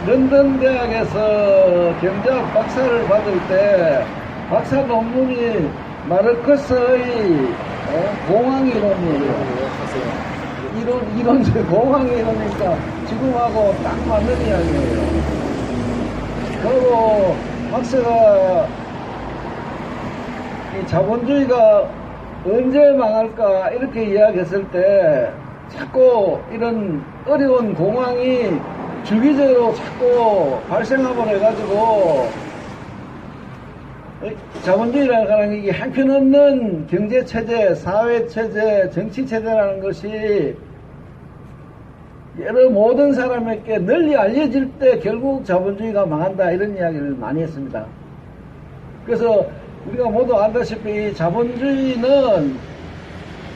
런던 대학에서 경제학 박사를 받을 때 박사 논문이 마르크스의 공황이론이에요. 이론적 공황이론이니까 지금하고 딱 맞는 이야기예요. 그리고 박사가 이 자본주의가 언제 망할까 이렇게 이야기했을 때 자꾸 이런 어려운 공황이 주기적으로 자꾸 발생함을 해가지고 자본주의라는 게 형편없는 경제체제, 사회체제, 정치체제라는 것이 여러 모든 사람에게 널리 알려질 때 결국 자본주의가 망한다 이런 이야기를 많이 했습니다. 그래서 우리가 모두 알다시피 자본주의는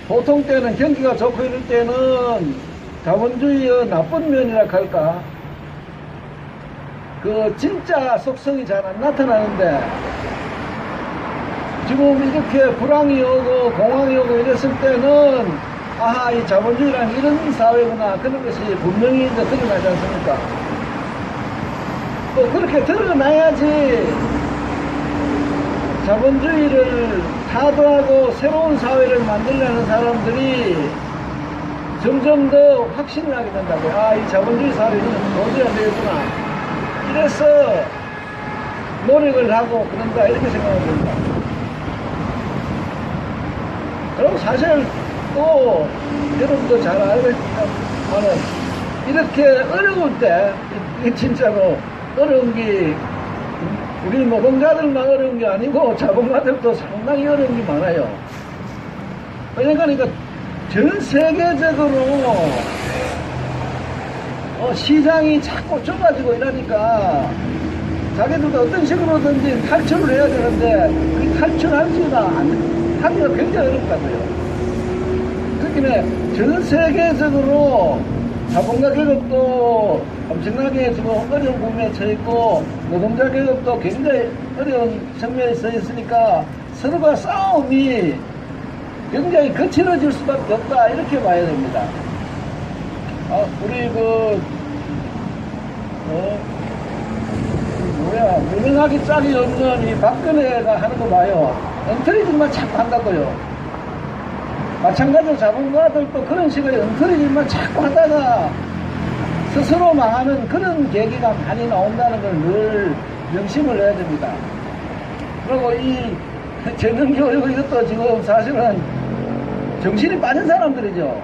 보통 때는 경기가 좋고 이럴 때는 자본주의의 나쁜 면이라 할까 그 진짜 속성이 잘 안 나타나는데 지금 이렇게 불황이 오고 공황이 오고 이랬을 때는 아하 이 자본주의란 이런 사회구나 그런 것이 분명히 이제 드러나지 않습니까? 또 그렇게 드러나야지 자본주의를 타도하고 새로운 사회를 만들려는 사람들이 점점 더 확신을 하게 된다고요. 아, 이 자본주의 사회는 도저히 안 되겠구나. 이래서 노력을 하고 그런다 이렇게 생각하면 됩니다. 그럼 사실 또 여러분도 잘 알겠지만은 이렇게 어려울 때 이 진짜로 어려운 게 우리 노동자들만 어려운 게 아니고 자본가들도 상당히 어려운 게 많아요. 그러니까 전 세계적으로 시장이 자꾸 좁아지고 이러니까 자기들도 어떤 식으로든지 탈출을 해야 되는데 그 탈출하기가 굉장히 어렵다고요. 특히 전 세계적으로 자본가 계급도 엄청나게 지금 어려운 국면에 처해있고 노동자 계급도 굉장히 어려운 측면에 서 있으니까 서로가 싸움이 굉장히 거칠어질 수밖에 없다 이렇게 봐야 됩니다. 우리 유명하기 짝이 없는 이 박근혜가 하는 거 봐요. 엉터리짓만 자꾸 한다고요. 마찬가지로 자본가들도 그런 식의 엉터리짓만 자꾸 하다가 스스로 망하는 그런 계기가 많이 나온다는 걸 늘 명심을 해야 됩니다. 그리고 이 재능교육 이것도 지금 사실은 정신이 빠진 사람들이죠.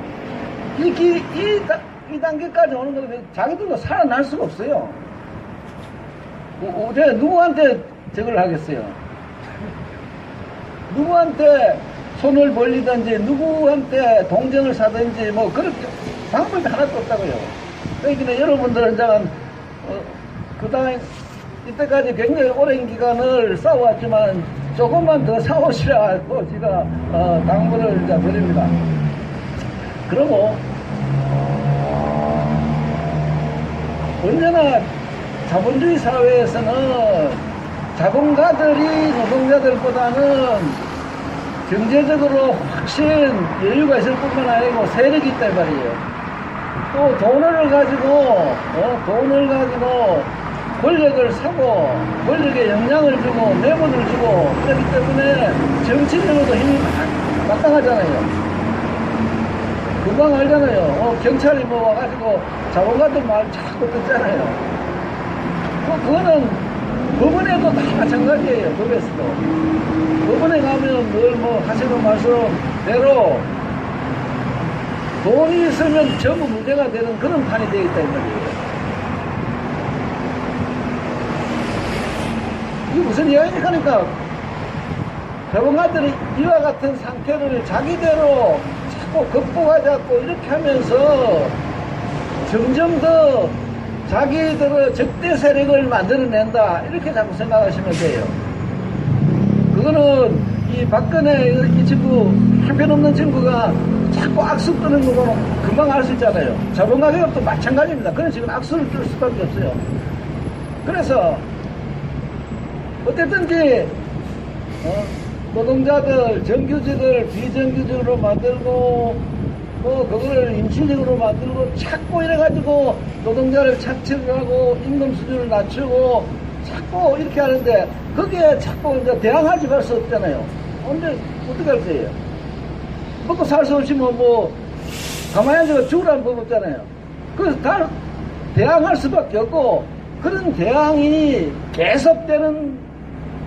이 단계까지 오는 건데 자기들도 살아날 수가 없어요. 제가 누구한테 저걸 하겠어요? 누구한테 손을 벌리든지 누구한테 동정을 사든지 뭐 그런 방법이 하나도 없다고요. 그러니까 여러분들은 그다음에 이때까지 굉장히 오랜 기간을 싸워왔지만 조금만 더 싸우시라고 제가 당부를 드립니다. 그리고 언제나 자본주의 사회에서는 자본가들이 노동자들보다는 경제적으로 훨씬 여유가 있을 뿐만 아니고 세력이 있단 말이에요. 또 돈을 가지고 권력을 사고 권력에 영향을 주고 뇌물을 주고 그렇기 때문에 정치적으로도 힘이 마땅하잖아요. 금방 알잖아요. 경찰이 뭐 와가지고 자본가들 말 자꾸 듣잖아요. 그거는 법원에도 다 마찬가지예요. 법에서도. 법원에 가면 늘 뭐 하시는 말씀대로 돈이 있으면 전부 문제가 되는 그런 판이 되어 있다 이 말이에요. 이게 무슨 이야기니까 하니까 자본가들이 이와 같은 상태를 자기대로 자꾸 극복하자고 이렇게 하면서 점점 더 자기들의 적대 세력을 만들어낸다 이렇게 자꾸 생각하시면 돼요. 그거는 이 박근혜 이 친구 형편없는 친구가 자꾸 악수 뜨는 거는 금방 알 수 있잖아요. 자본가 계급도 마찬가지입니다. 그런 식으로 악수를 뜰 수밖에 없어요. 그래서 어쨌든지 노동자들 정규직을 비정규직으로 만들고 뭐 그거를 임시 비효율적으로 만들고 자꾸 이래가지고 노동자를 착취를 하고 임금 수준을 낮추고 자꾸 이렇게 하는데 거기에 자꾸 이제 대항하지 말 수 없잖아요. 언제 어떻게 할 거예요? 먹고 살 수 없으면 뭐 가만히 앉아서 죽으라는 법 없잖아요. 그래서 다 대항할 수밖에 없고 그런 대항이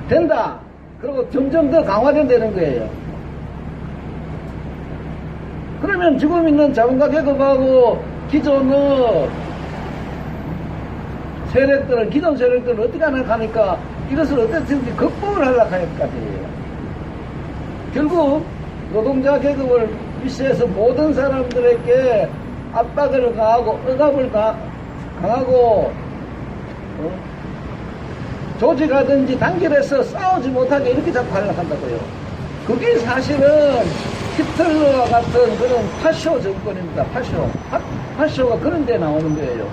된다. 그리고 점점 더 강화된다는 거예요. 그러면 지금 있는 자본가 계급하고 기존의 세력들은, 기존 세력들은 어떻게 하니까 이것을 어떻게든지 극복을 하려고 할 것 같아요. 결국 노동자 계급을 위시해서 모든 사람들에게 압박을 가하고 억압을 강하고 조직하든지 단결해서 싸우지 못하게 이렇게 자꾸 하려고 한다고요. 그게 사실은 히틀러와 같은 그런 파쇼 정권입니다. 파쇼가 그런 데 나오는 거예요.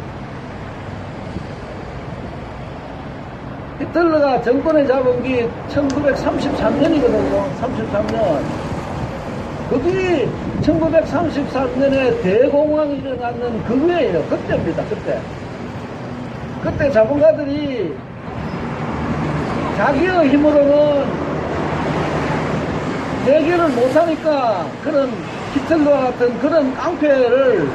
히틀러가 정권을 잡은 게 1933년이거든요. 33년. 그게 1933년에 대공황이 일어나는 그 해예요. 그때입니다. 그때 자본가들이 자기의 힘으로는 해결을 못하니까 그런 히틀러와 같은 그런 깡패를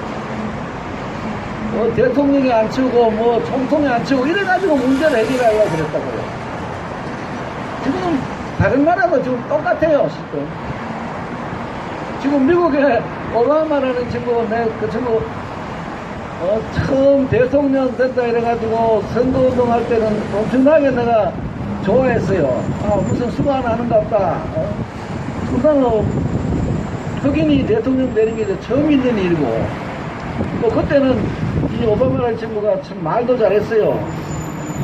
대통령이 안 치우고 뭐 총통이 안 치우고 이래가지고 문제를 해결하려고 그랬다고요. 지금 다른 나라도 지금 똑같아요. 지금 미국에 오바마라는 친구, 그 친구 처음 대통령 됐다 이래가지고 선거운동 할 때는 엄청나게 내가 좋아했어요. 아, 무슨 수고 하나 하는갑다. 그거는 흑인이 대통령 되는 게 처음 있는 일이고, 또 그때는 이 오바마라는 친구가 참 말도 잘했어요.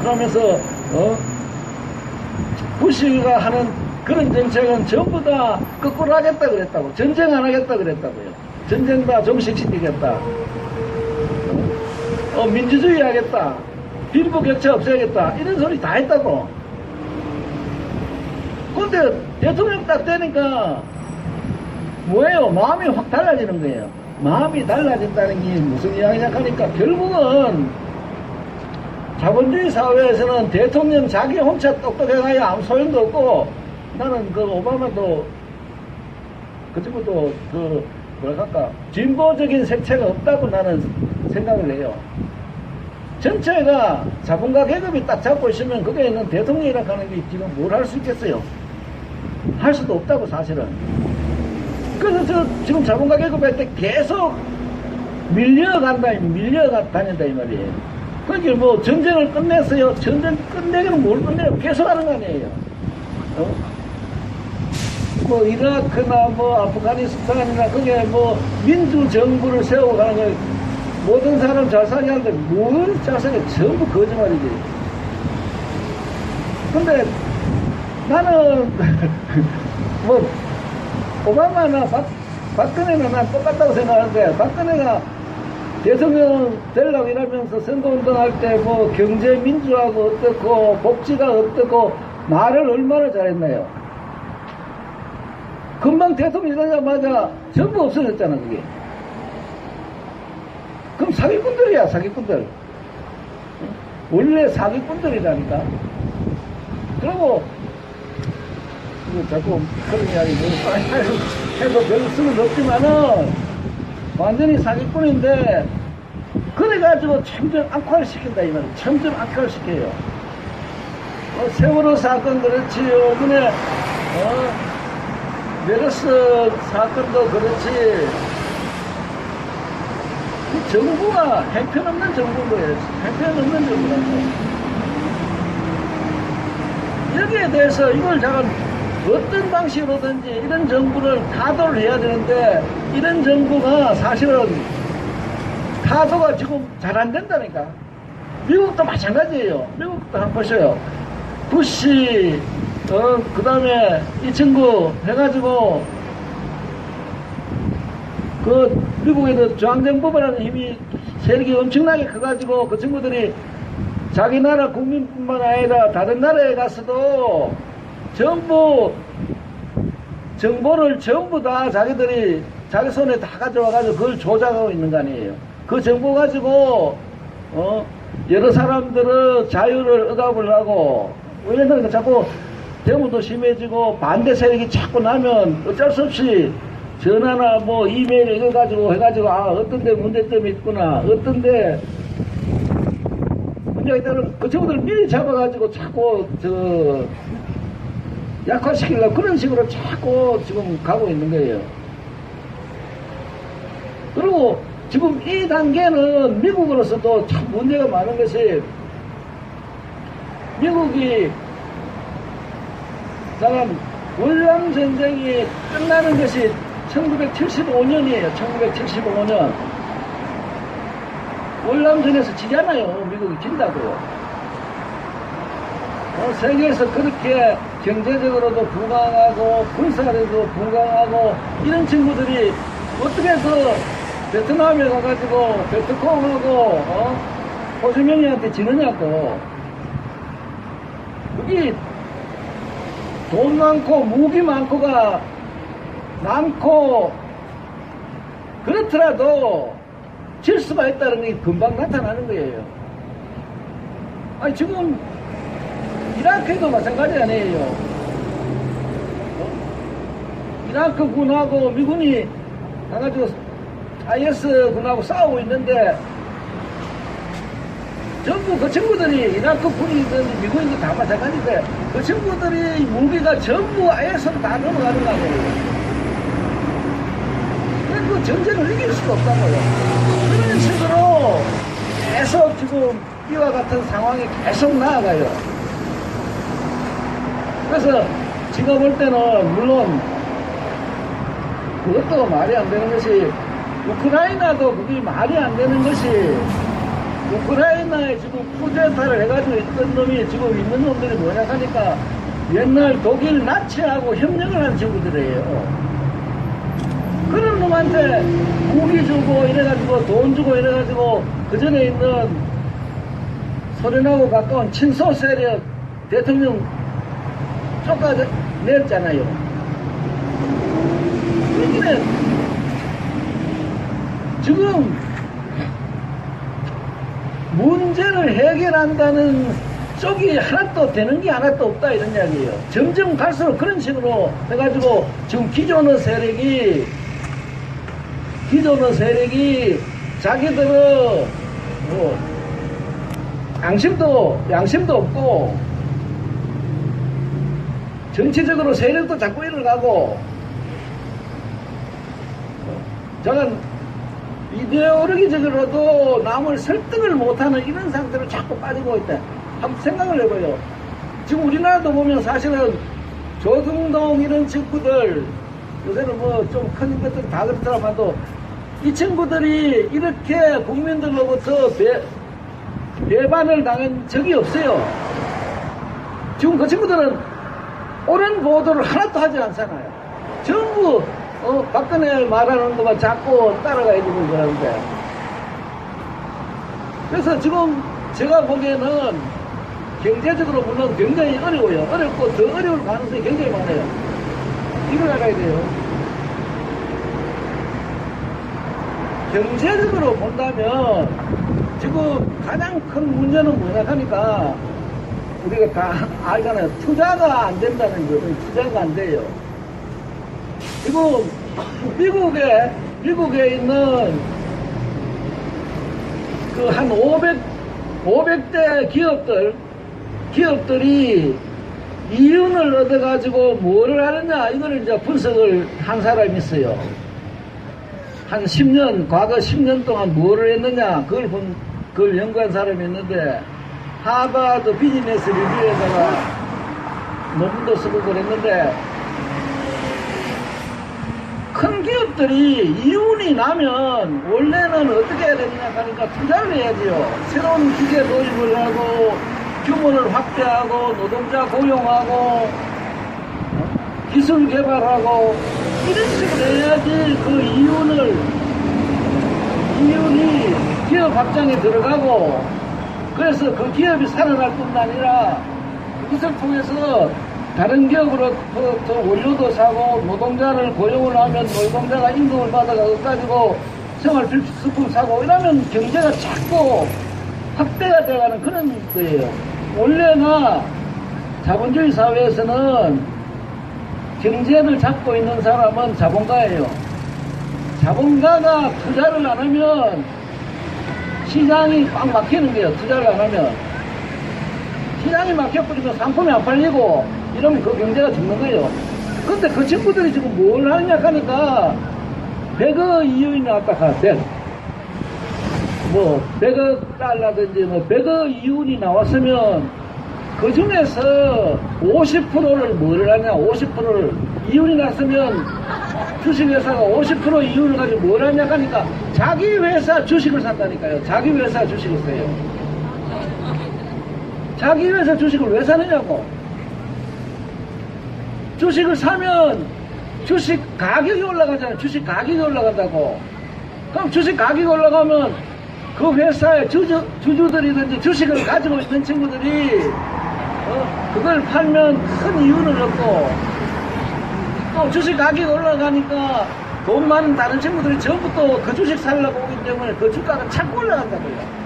그러면서 부시가 하는 그런 정책은 전부 다 거꾸로 하겠다 그랬다고. 전쟁 안 하겠다 그랬다고요. 전쟁 다 종식시키겠다. 민주주의 하겠다. 빈부격차 없애야겠다. 이런 소리 다 했다고. 근데 대통령 딱 되니까 뭐예요? 마음이 확 달라지는 거예요. 마음이 달라진다는 게 무슨 이야기냐 하니까 결국은 자본주의 사회에서는 대통령 자기 혼자 똑똑해가야 아무 소용도 없고, 나는 그 오바마도 그 친구도 그 뭐랄까 진보적인 색채가 없다고 나는 생각을 해요. 전체가 자본가 계급이 딱 잡고 있으면 거기에 있는 대통령이라고 하는 게 지금 뭘 할 수 있겠어요? 할 수도 없다고 사실은. 그래서 지금 자본가 계급한테 계속 밀려다닌다 이 말이에요. 그러니까 뭐 전쟁을 끝냈어요. 전쟁 끝내기는 뭘 끝내요? 계속 하는 거 아니에요. 뭐 이라크나 뭐 아프가니스탄이나 그게 뭐 민주정부를 세우고 가는 거예요. 모든 사람 잘 살게 하는데 뭘 잘 살게 전부 거짓말이지. 근데 나는 뭐 오바마나 박근혜나 난 똑같다고 생각하는데, 박근혜가 대통령 되려고 이러면서 선거운동할 때 뭐 경제 민주하고 어떻고 복지가 어떻고 말을 얼마나 잘했나요? 금방 대통령 되자마자 전부 없어졌잖아 그게. 그럼 사기꾼들이야, 사기꾼들. 원래 사기꾼들이라니까. 그리고 자꾸 그런 이야기 해도 별로 수는 없지만은 완전히 사기꾼인데, 그래가지고 점점 악화를 시킨다 이 말이에요. 점점 악화를 시켜요. 세월호 사건 그렇지, 요번에 메르스 사건도 그렇지. 이 정부가 형편없는 정부인 거예요. 형편없는 정부라고. 여기에 대해서 이걸 제가 어떤 방식으로든지 이런 정부를 타도를 해야 되는데, 이런 정부가 사실은 타도가 지금 잘 안 된다니까. 미국도 마찬가지예요. 미국도 한번 보셔요. 부시, 그 다음에 이 친구 해가지고, 그 미국에도 중앙정부라는 힘이 세력이 엄청나게 커가지고 그 친구들이 자기 나라 국민뿐만 아니라 다른 나라에 가서도 전부 정보를 전부 다 자기들이 자기 손에 다 가져와가지고 그걸 조작하고 있는 거 아니에요. 그 정보 가지고, 여러 사람들은 자유를 억압을 왜냐면 자꾸 대문도 심해지고 반대 세력이 자꾸 나면 어쩔 수 없이 전화나 뭐 이메일 이거 가지고 해가지고 어떤 데 문제점이 있구나, 어떤 데 문제가 있다면 그 친구들을 미리 잡아가지고 자꾸 약화시키려고 그런 식으로 자꾸 지금 가고 있는 거예요. 그리고 지금 이 단계는 미국으로서도 참 문제가 많은 것이, 미국이 월남전쟁이 끝나는 것이 1975년이에요. 1975년. 월남전에서 지잖아요. 미국이 진다고요. 세계에서 그렇게 경제적으로도 부강하고 군사력도 부강하고 이런 친구들이 어떻게 베트남에 가가지고 베트콩하고 호주명이한테 지느냐고. 여기 돈 많고 무기 많고가 많고 그렇더라도 질 수가 있다는 게 금방 나타나는 거예요. 아니 지금 이라크에도 마찬가지 아니에요. 이라크 군하고 미군이 가가지고 IS 군하고 싸우고 있는데 전부 그 친구들이 이라크 군이든 미군이든 다 마찬가지인데 그 친구들이 무기가 전부 IS로 다 넘어가는 거 아니에요. 그 전쟁을 이길 수가 없다고요. 그런 식으로 계속 지금 이와 같은 상황이 계속 나아가요. 그래서 제가 볼 때는 물론 그것도 말이 안 되는 것이, 우크라이나도 그게 말이 안 되는 것이, 우크라이나에 지금 쿠데타를 해가지고 있던 놈이 지금 있는 놈들이 뭐냐 하니까 옛날 독일 나치하고 협력을 한 친구들이에요. 그런 놈한테 무기 주고 이래가지고 돈 주고 이래가지고 그 전에 있는 소련하고 가까운 친소 세력 대통령 쫓아냈잖아요. 그러니까 지금 문제를 해결한다는 쪽이 하나도 되는 게 하나도 없다 이런 이야기예요. 점점 갈수록 그런 식으로 해가지고 지금 기존의 세력이 자기들은 양심도 없고 정치적으로 세력도 자꾸 일어나고 저는 이데올로기적으로도 남을 설득을 못하는 이런 상태로 자꾸 빠지고 있다. 한번 생각을 해봐요. 지금 우리나라도 보면 사실은 조중동 이런 친구들, 요새는 뭐 좀 큰 것들 다 그렇더라도 이 친구들이 이렇게 국민들로부터 배반을 당한 적이 없어요. 지금 그 친구들은 옳은 보도를 하나도 하지 않잖아요. 전부 박근혜 말하는 것만 자꾸 따라가야 되는 거라는데. 그래서 지금 제가 보기에는 경제적으로 물론 굉장히 어려워요. 어렵고 더 어려울 가능성이 굉장히 많아요. 이걸 알아야 돼요. 경제적으로 본다면 지금 가장 큰 문제는 뭐냐 하니까 우리가 다 알잖아요. 투자가 안 된다는 거는 투자가 안 돼요. 지금 미국에 있는 그 한 500대 기업들이 이윤을 얻어가지고 뭐를 하느냐 이거를 이제 분석을 한 사람이 있어요. 한 10년, 과거 10년 동안 뭐를 했느냐 그걸 연구한 사람이 있는데 하버드 비즈니스 리뷰에다가 논문도 쓰고 그랬는데 큰 기업들이 이윤이 나면 원래는 어떻게 해야 되느냐 하니까 투자를 해야지요. 새로운 기계 도입을 하고 규모를 확대하고 노동자 고용하고 기술 개발하고 이런 식으로 해야지 그 이윤이 기업 확장에 들어가고 그래서 그 기업이 살아날 뿐만 아니라 그것을 통해서 다른 기업으로 더 원료도 사고 노동자를 고용을 하면 노동자가 임금을 받아가 가지고 생활 필수품 사고 이러면 경제가 자꾸 확대가 돼가는 그런 거예요. 원래나 자본주의 사회에서는 경제를 잡고 있는 사람은 자본가예요. 자본가가 투자를 안 하면 시장이 꽉 막히는 거예요. 투자를 안 하면 시장이 막혀버리면 상품이 안 팔리고 이러면 그 경제가 죽는 거예요. 근데 그 친구들이 지금 뭘 하느냐 하니까 100억 이윤이 나왔다 하 100억 달러든지 100억 이윤이 나왔으면 그 중에서 50%를 뭐를 하냐, 50%를 이윤이 났으면 주식회사가 50% 이윤을 가지고 뭘 하냐 하니까 자기 회사 주식을 산다니까요. 자기 회사 주식을 사요. 자기 회사 주식을 왜 사느냐고. 주식을 사면 주식 가격이 올라가잖아요. 주식 가격이 올라간다고. 그럼 주식 가격이 올라가면 그 회사의 주주들이든지 주식을 가지고 있는 친구들이 그걸 팔면 큰 이윤을 얻고 또 주식 가격이 올라가니까 돈 많은 다른 친구들이 전부 또 그 주식 살려고 오기 때문에 그 주가가 자꾸 올라간다고요.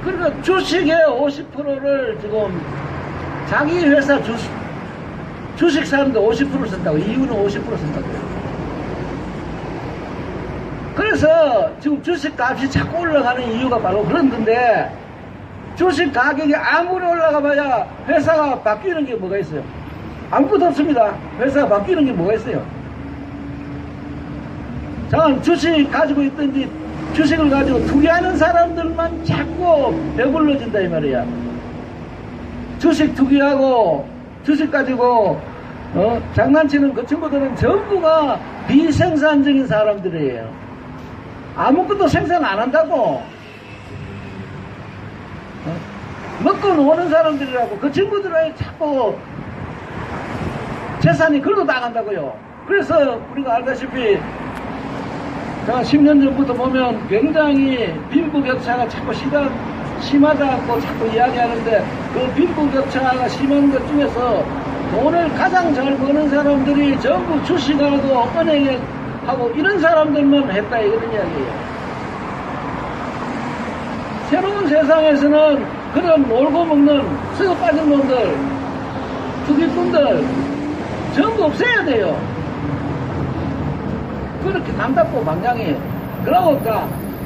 그러니까 주식의 50%를 지금 자기 회사 주식 사는데 50% 쓴다고. 이유는 50% 쓴다고요. 그래서 지금 주식 값이 자꾸 올라가는 이유가 바로 그런 건데, 주식 가격이 아무리 올라가 봐야 회사가 바뀌는 게 뭐가 있어요? 아무것도 없습니다. 회사가 바뀌는 게 뭐가 있어요? 자, 주식 가지고 있든지 주식을 가지고 투기하는 사람들만 자꾸 배불러진다 이 말이야. 주식 투기하고 주식 가지고 장난치는 그 친구들은 전부가 비생산적인 사람들이에요. 아무것도 생산 안 한다고. 먹고 노는 사람들이라고. 그 친구들은 자꾸 재산이 글로 나간다고요. 그래서 우리가 알다시피 10년 전부터 보면 굉장히 빈부격차가 자꾸 심하다고 자꾸 이야기하는데, 그 빈부격차가 심한 것 중에서 돈을 가장 잘 버는 사람들이 전부 주식하고 은행에 하고 이런 사람들만 했다 이런 이야기예요. 새로운 세상에서는 그런 놀고 먹는 썩어 빠진 놈들, 투기꾼들 전부 없애야 돼요. 그렇게 남답고 망장이에요. 그러고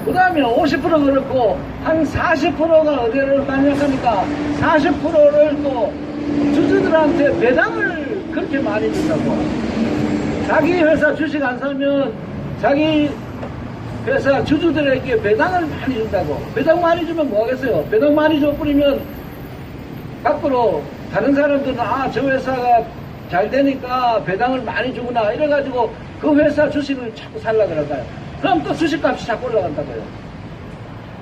그 다음에 50%가 그렇고 한 40%가 어디를 가냐니까 40%를 또 주주들한테 배당을 그렇게 많이 준다고. 자기 회사 주식 안 사면 자기 회사 주주들에게 배당을 많이 준다고. 배당 많이 주면 뭐 하겠어요? 배당 많이 줘버리면 밖으로 다른 사람들은 저 회사가 잘 되니까 배당을 많이 주구나 이래가지고 그 회사 주식을 자꾸 살라 그럴까요? 그럼 또 주식값이 자꾸 올라간다고요.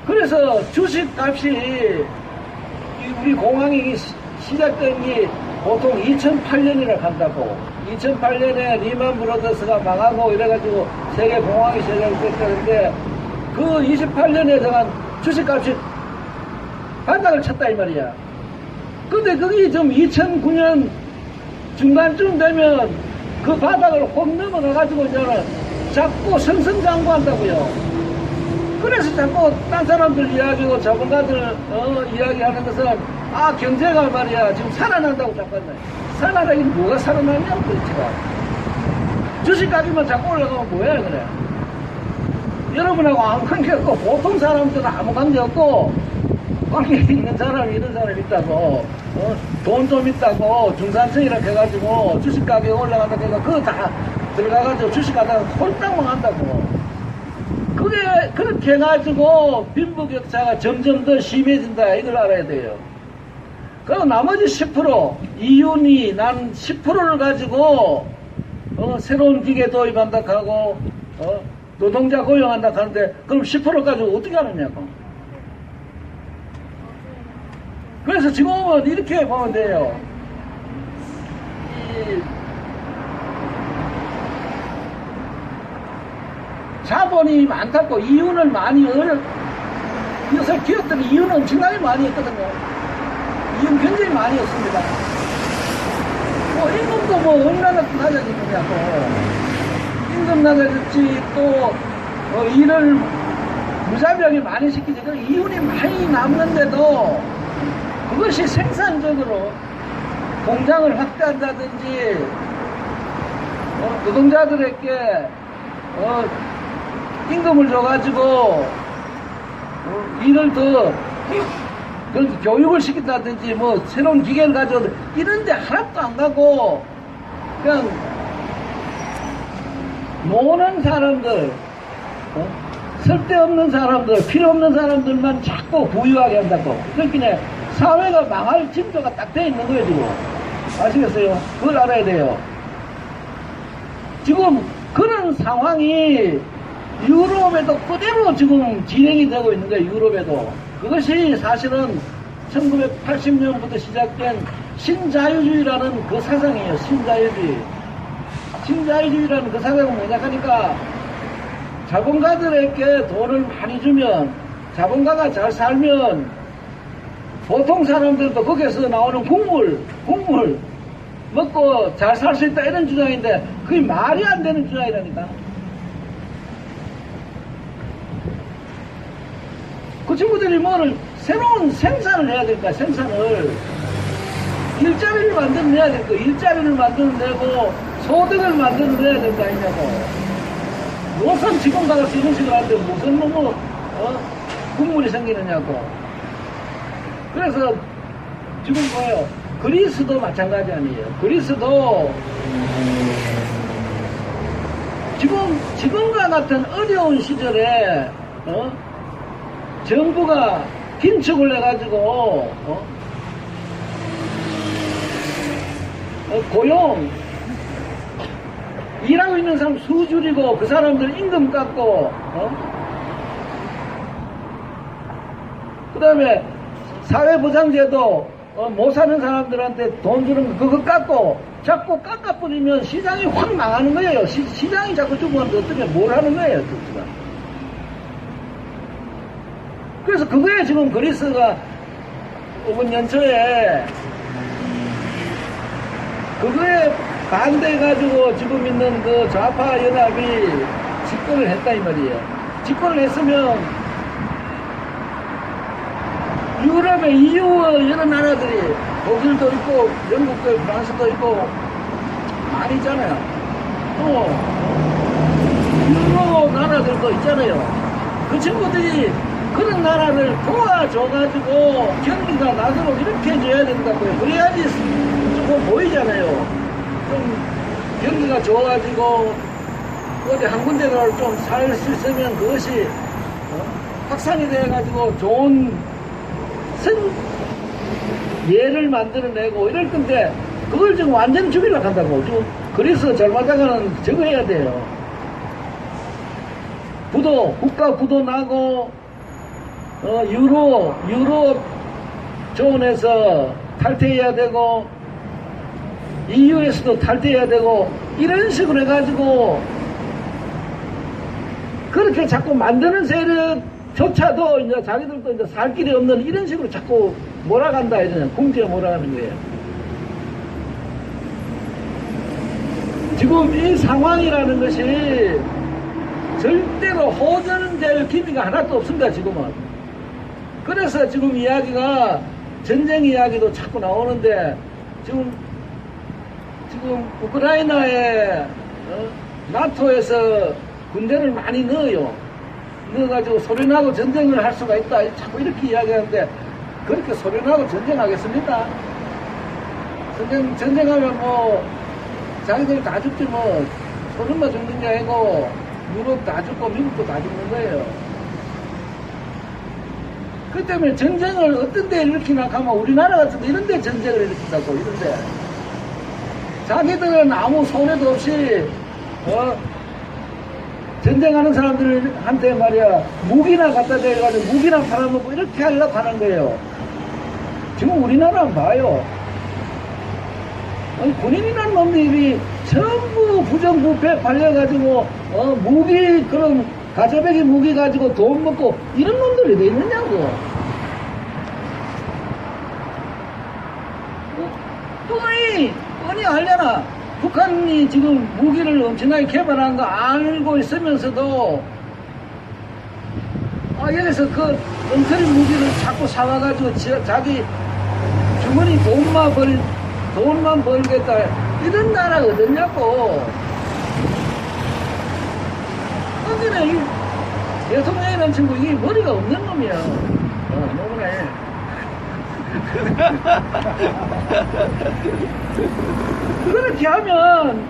그래서 주식값이 우리 공황이 시작된 게 보통 2008년이라 한다고. 2008년에 리만 브로더스가 망하고 이래가지고 세계 공황이 시작됐다는데, 그 28년에 정한 주식값이 바닥을 쳤다 이 말이야. 근데 그게 좀 2009년 중간쯤 되면 그 바닥을 확 넘어가가지고 이제는 자꾸 승승장구한다고요. 그래서 자꾸 딴 사람들 이야기고 자본가들 이야기하는 것은 경제가 말이야 지금 살아난다고 자꾸 한다. 살아나긴 뭐가 살아나냐고 그렇지가. 주식 가격만 자꾸 올라가면 뭐야 그래. 여러분하고 아무 관계 없고 보통 사람들은 아무 관계 없고 관계 있는 사람이 이런 사람이 있다고. 돈 좀 있다고 중산층이라고 해가지고 주식 가격이 올라간다고 해서 그거 다 들어가가지고 주식 가다가 홀딱 망한다고. 그게 그렇게 해가지고 빈부격차가 점점 더 심해진다 이걸 알아야 돼요. 그리고 나머지 10% 이윤이 난 10%를 가지고 새로운 기계 도입한다 하고 노동자 고용한다 하는데 그럼 10% 가지고 어떻게 하느냐고. 그래서 지금은 이렇게 보면 돼요. 자본이 많다고 이윤을 많이 요새 기업들이 이윤을 엄청나게 많이 했거든요. 이건 굉장히 많이 없습니다. 임금도 얼마나 낮아지느냐고. 임금 낮아졌지, 또, 일을 무자비하게 많이 시키지. 이윤이 많이 남는데도 그것이 생산적으로 공장을 확대한다든지, 노동자들에게, 임금을 줘가지고, 일을 더, 교육을 시킨다든지, 새로운 기계를 가져오든, 이런데 하나도 안 가고, 그냥, 노는 사람들, 쓸데없는 사람들, 필요 없는 사람들만 자꾸 부유하게 한다고. 그러니까 사회가 망할 징조가 딱 돼 있는 거예요, 지금. 아시겠어요? 그걸 알아야 돼요. 지금 그런 상황이 유럽에도 그대로 지금 진행이 되고 있는 거예요, 유럽에도. 그것이 사실은 1980년부터 시작된 신자유주의라는 그 사상이에요, 신자유주의. 신자유주의라는 그 사상은 뭐냐 하니까 자본가들에게 돈을 많이 주면, 자본가가 잘 살면 보통 사람들도 거기에서 나오는 국물 먹고 잘 살 수 있다, 이런 주장인데 그게 말이 안 되는 주장이라니까. 그 친구들이 뭐를 새로운 생산을 해야 될까, 생산을. 일자리를 만들어내야 될까, 일자리를 만들어내고 소득을 만들어내야 될까 아니냐고. 노선 직원 가서 이런 식으로 하는데 무슨 국물이 생기느냐고. 그래서 지금 뭐예요? 그리스도 마찬가지 아니에요. 그리스도 지금과 같은 어려운 시절에 정부가 긴축을 해가지고 고용, 일하고 있는 사람 수 줄이고 그 사람들 임금 깎고 그 다음에 사회보장제도 못 사는 사람들한테 돈 주는 거 그거 깎고 자꾸 깎아버리면 시장이 확 망하는 거예요. 시장이 자꾸 죽으면 어떻게 뭘 하는 거예요, 그렇지가. 그래서 그거에 지금 그리스가 이번 연초에 그거에 반대해가지고 지금 있는 그 좌파 연합이 집권을 했다 이 말이에요. 집권을 했으면 유럽의 EU 여러 나라들이 독일도 있고 영국도 있고 프랑스도 있고 많이 있잖아요. 또 유럽 나라들도 있잖아요. 그 친구들이 그런 나라를 도와줘가지고 경기가 나도록 이렇게 해줘야 된다고요. 그래야지 조금 보이잖아요. 좀 경기가 좋아가지고 어디 한 군데를 좀 살 수 있으면 그것이 확산이 돼가지고 좋은 예를 만들어내고 이럴 건데 그걸 지금 완전 죽이려고 한다고. 지금 그래서 절마다가는 저거 해야 돼요. 국가 부도 나고 유럽 존에서 탈퇴해야 되고 EU에서도 탈퇴해야 되고 이런 식으로 해가지고 그렇게 자꾸 만드는 세력조차도 이제 자기들도 이제 살 길이 없는 이런 식으로 자꾸 몰아간다 이러냐. 궁지에 몰아가는 거예요. 지금 이 상황이라는 것이 절대로 호전될 기미가 하나도 없습니다, 지금은. 그래서 지금 이야기가 전쟁 이야기도 자꾸 나오는데 지금 우크라이나에 나토에서 군대를 많이 넣어가지고 소련하고 전쟁을 할 수가 있다. 자꾸 이렇게 이야기하는데 그렇게 소련하고 전쟁하겠습니까? 전쟁하면 자기들 다 죽지 소련만 죽는 게 아니고 유럽 다 죽고 미국도 다 죽는 거예요. 그 때문에 전쟁을 어떤 데 일으키나 하면 우리나라 같은 데 이런 데 전쟁을 일으킨다고, 이런 데. 자기들은 아무 손해도 없이 전쟁하는 사람들한테 말이야 무기나 갖다 대가지고 무기나 팔아먹고 이렇게 하려고 하는 거예요. 지금 우리나라는 봐요. 군인이라는 놈들이 전부 부정부패 팔려가지고 무기 그런 가자배기 무기 가지고 돈 먹고 이런 놈들이 왜 있느냐고. 뻔히 알잖아. 북한이 지금 무기를 엄청나게 개발한 거 알고 있으면서도 여기서 그 엉터리 무기를 자꾸 사와가지고 자기 주머니 돈만 벌겠다. 이런 나라 어딨냐고. 거기는 이 대통령이라는 친구 이게 머리가 없는 놈이야. 너무네. 그렇게 하면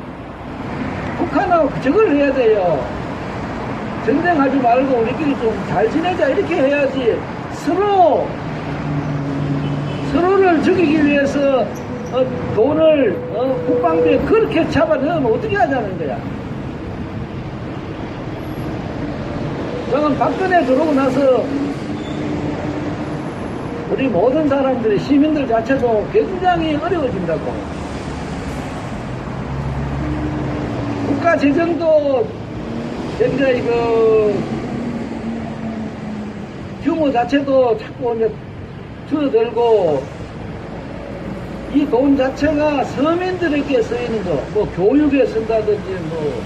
북한하고 저걸 해야 돼요. 전쟁하지 말고 우리끼리 좀 잘 지내자 이렇게 해야지. 서로를 죽이기 위해서 돈을 국방비에 그렇게 잡아넣으면 어떻게 하자는 거야. 저는 박근혜 들어오고 나서 우리 모든 사람들이 시민들 자체도 굉장히 어려워진다고. 국가 재정도 굉장히 규모 자체도 자꾸 이제 줄어들고, 이 돈 자체가 서민들에게 쓰이는 거, 뭐 교육에 쓴다든지, 뭐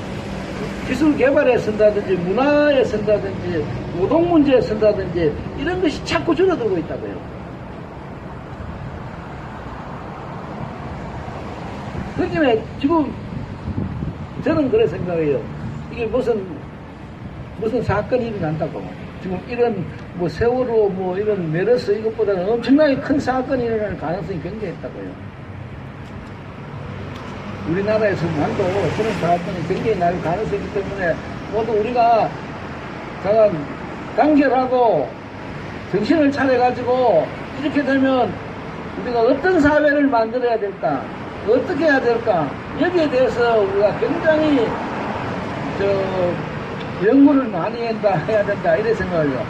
기술 개발에 쓴다든지, 문화에 쓴다든지, 노동 문제에 쓴다든지, 이런 것이 자꾸 줄어들고 있다고요. 그렇기 지금 저는 그래 생각해요. 이게 무슨 사건이 일어난다고. 지금 이런 뭐 세월호 뭐 이런 메르스 이것보다는 엄청나게 큰 사건이 일어날 가능성이 굉장히 있다고요. 우리나라에서만도 그런 사건이 굉장히 날 가능성이 있기 때문에 모두 우리가 단결하고 정신을 차려가지고 이렇게 되면 우리가 어떤 사회를 만들어야 될까, 어떻게 해야 될까, 여기에 대해서 우리가 굉장히 연구를 많이 해야 된다 이래 생각해요.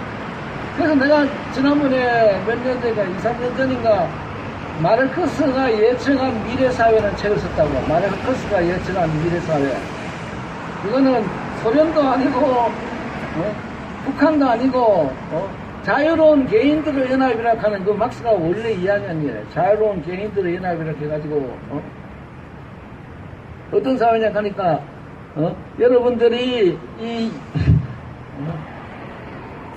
그래서 내가 지난번에 몇 년 전인가 2, 3년 전인가 마르크스가 예측한 미래사회는 책을 썼다고. 마르크스가 예측한 미래사회. 이거는 소련도 아니고 북한도 아니고 자유로운 개인들의 연합이라 하는 그 막스가 원래 이야기한 거예요. 자유로운 개인들의 연합이라 해가지고 어떤 사회냐 하니까 여러분들이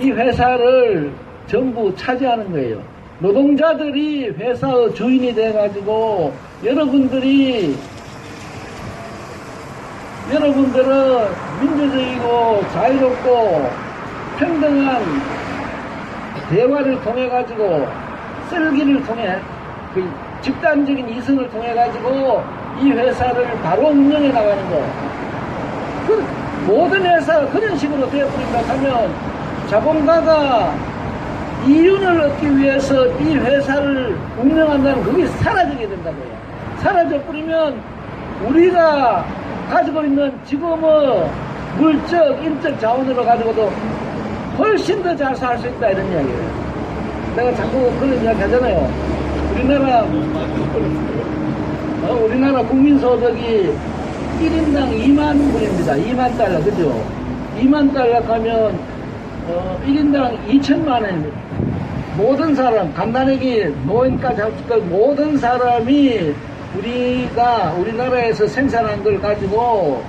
이 회사를 전부 차지하는 거예요. 노동자들이 회사의 주인이 돼가지고 여러분들은 민주적이고 자유롭고 평등한 대화를 통해 가지고 썰기를 통해 그 집단적인 이성을 통해 가지고 이 회사를 바로 운영해 나가는 거. 그 모든 회사가 그런 식으로 되어버린다 하면 자본가가 이윤을 얻기 위해서 이 회사를 운영한다는 그게 사라지게 된다고요. 사라져버리면 우리가 가지고 있는 지금의 물적, 인적 자원으로 가지고도 훨씬 더 잘 살 수 있다 이런 이야기예요. 내가 자꾸 그런 이야기 하잖아요. 우리나라 국민소득이 1인당 2만 불입니다. 2만 달러, 그죠? 2만 달러 가면 1인당 2천만 원입니다. 모든 사람, 간단하게 노인까지 합치고 모든 사람이 우리나라에서 생산한 걸 가지고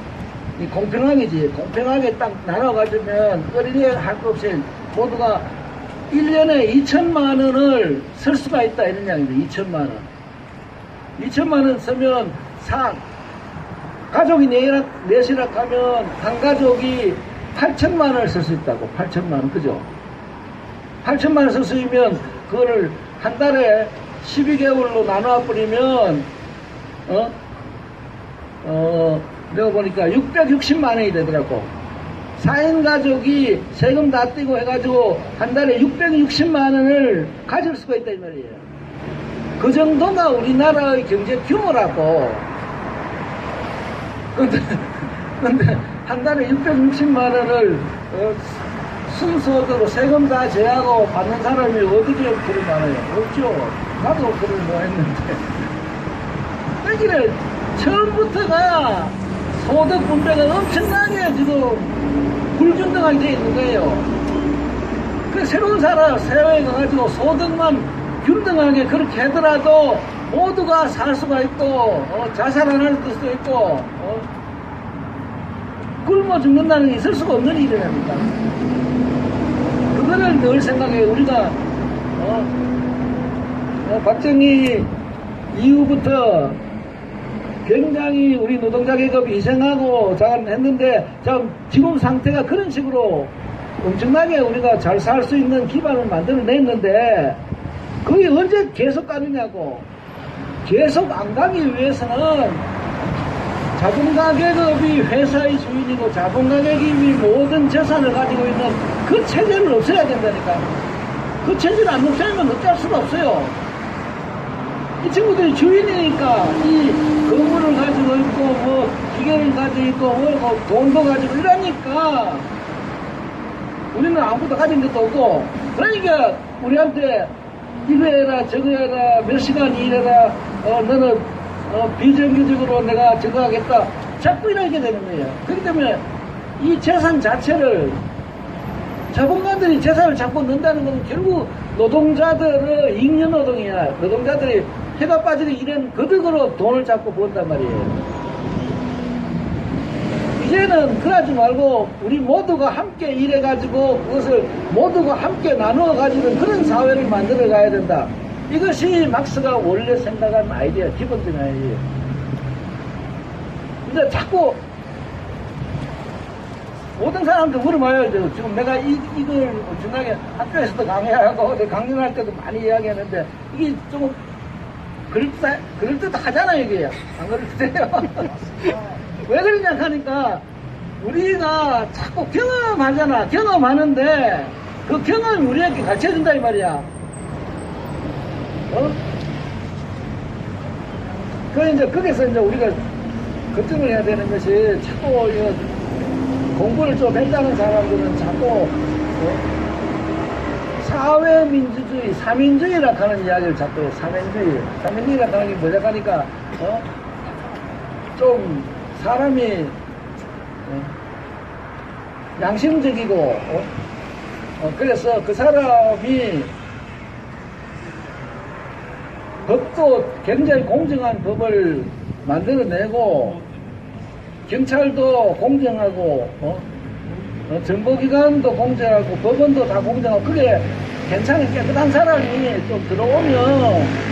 공평하게 딱 나눠가지면 어린이 할 것 없이 모두가 1년에 2천만 원을 쓸 수가 있다 이런 이야기입니다. 2천만 원. 2천만 원 쓰면 가족이 넷이라 하면 한 가족이 8천만 원을 쓸 수 있다고. 8천만 원, 그죠? 8천만 원 쓸 수 있으면 그거를 한 달에 12개월로 나눠 버리면 내가 보니까 660만 원이 되더라고. 4인 가족이 세금 다 떼고 해가지고 한 달에 660만 원을 가질 수가 있다 이 말이에요. 그 정도가 우리나라의 경제 규모라고. 근데 한 달에 660만 원을 순서대로 세금 다 제하고 받는 사람이 어디에 그리 많아요? 없죠. 나도 그걸 뭐 했는데. 여기를 처음부터가 소득 분배가 엄청나게 지금 불균등하게 되어 있는 거예요. 그 새로운 사회에 가가지고 소득만 균등하게 그렇게 하더라도 모두가 살 수가 있고 자살 안 할 수도 있고 굶어 죽는다는 게 있을 수가 없는 일이랍니다. 그거를 늘 생각해. 우리가 박정희 이후부터 굉장히 우리 노동자 계급이 희생하고 했는데 지금 상태가 그런 식으로 엄청나게 우리가 잘 살 수 있는 기반을 만들어냈는데 그게 언제 계속 가느냐고. 계속 안 가기 위해서는 자본가 계급이 회사의 주인이고 자본가 계급이 모든 재산을 가지고 있는 그 체제를 없애야 된다니까. 그 체제를 안 없애면 어쩔 수가 없어요. 이 친구들이 주인이니까 이 건물을 가지고 있고 뭐 기계를 가지고 있고 뭐 돈도 가지고 이러니까 우리는 아무것도 가진 것도 없고, 그러니까 우리한테 이거 해라 저거 해라 몇 시간 일해라 너는 비정규직으로 내가 저거 하겠다 자꾸 이러게 되는 거예요. 그렇기 때문에 이 재산 자체를 자본가들이 재산을 자꾸 넣는다는 건 결국 노동자들의 잉여노동이야. 노동자들이 해가 빠지는 일은 거득으로 돈을 자꾸 번단 말이에요. 이제는 그러지 말고 우리 모두가 함께 일해가지고 그것을 모두가 함께 나누어 가지는 그런 사회를 만들어 가야 된다. 이것이 막스가 원래 생각한 아이디어, 기본적인 아이디어. 근데 자꾸 모든 사람한테 물어봐요. 지금 내가 이걸 엄청나게 학교에서도 강의하고 강연할 때도 많이 이야기하는데 이게 좀 그럴듯하잖아요, 이게. 안 그럴듯해요? 왜 그러냐 하니까 우리가 자꾸 경험하잖아. 경험하는데 그 경험이 우리에게 가르쳐준다 이 말이야. 이제 거기서 이제 우리가 걱정을 해야 되는 것이 자꾸 공부를 좀 했다는 사람들은 자꾸 사회민주주의, 삼인주의라 하는 이야기를 자꾸 해요. 삼인주의라 하는 게 뭐냐 하니까 좀 사람이 양심적이고 그래서 그 사람이 법도 굉장히 공정한 법을 만들어내고 경찰도 공정하고 정보기관도 공정하고 법원도 다 공정하고 그게 괜찮은 깨끗한 사람이 좀 들어오면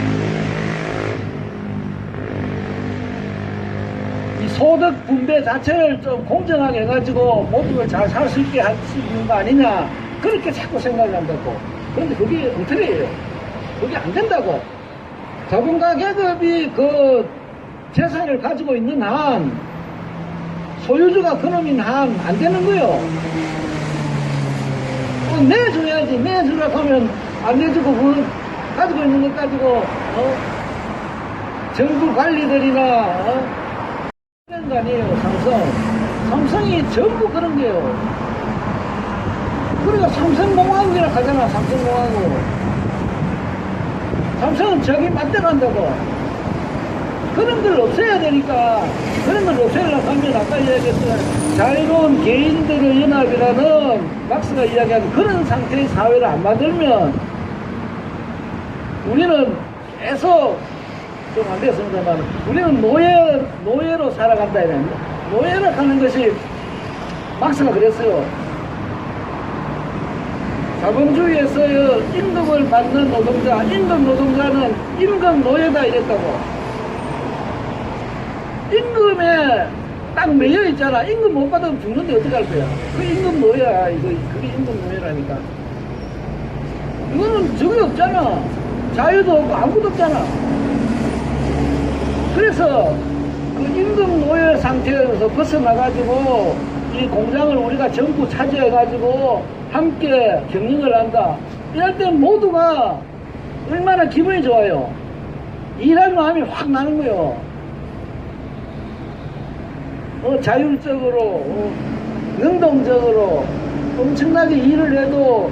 이 소득 분배 자체를 좀 공정하게 해가지고 모두가 잘 살 수 있게 할 수 있는 거 아니냐 그렇게 자꾸 생각을 한다고. 그런데 그게 어떻게해요? 그게 안 된다고. 자본가 계급이 그 재산을 가지고 있는 한 소유주가 그놈인 한 안 되는 거요. 내줘야지. 내주라고 하면 안 내주고 그 가지고 있는 것 가지고 정부 관리들이나 그런 거 아니에요. 삼성이 전부 그런 게요. 그러니까 삼성공화국이라 하잖아. 삼성공화국. 삼성은 저기 맞대로 한다고. 그런 걸 없애야 되니까, 그런 걸 없애려고 하면 아까 이야기했던 자유로운 개인들의 연합이라는 막스가 이야기하는 그런 상태의 사회를 안 만들면 우리는 계속 좀 안 됐습니다만 우리는 노예로 살아간다 이래. 노예로 가는 것이 막스가 그랬어요. 자본주의에서 임금을 받는 노동자, 임금 노동자는 임금 노예다 이랬다고. 임금에 딱 매여 있잖아. 임금 못 받으면 죽는데 어떡할 거야. 그 임금 노예야. 그게 임금 노예라니까. 이거는 적이 없잖아. 자유도 없고 아무것도 없잖아. 그래서 그 임금 노예 상태에서 벗어나가지고 이 공장을 우리가 전부 차지해가지고 함께 경영을 한다. 이럴 때 모두가 얼마나 기분이 좋아요. 일할 마음이 확 나는 거예요. 자율적으로, 능동적으로 엄청나게 일을 해도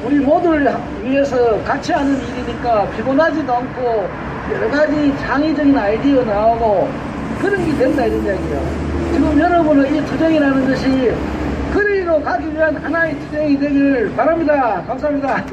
우리 모두를 위해서 같이 하는 일이니까 피곤하지도 않고 여러 가지 창의적인 아이디어 나오고 그런 게 된다 이런 이야기예요. 지금 여러분은 이 투쟁이라는 것이 그리로 가기 위한 하나의 투쟁이 되길 바랍니다. 감사합니다.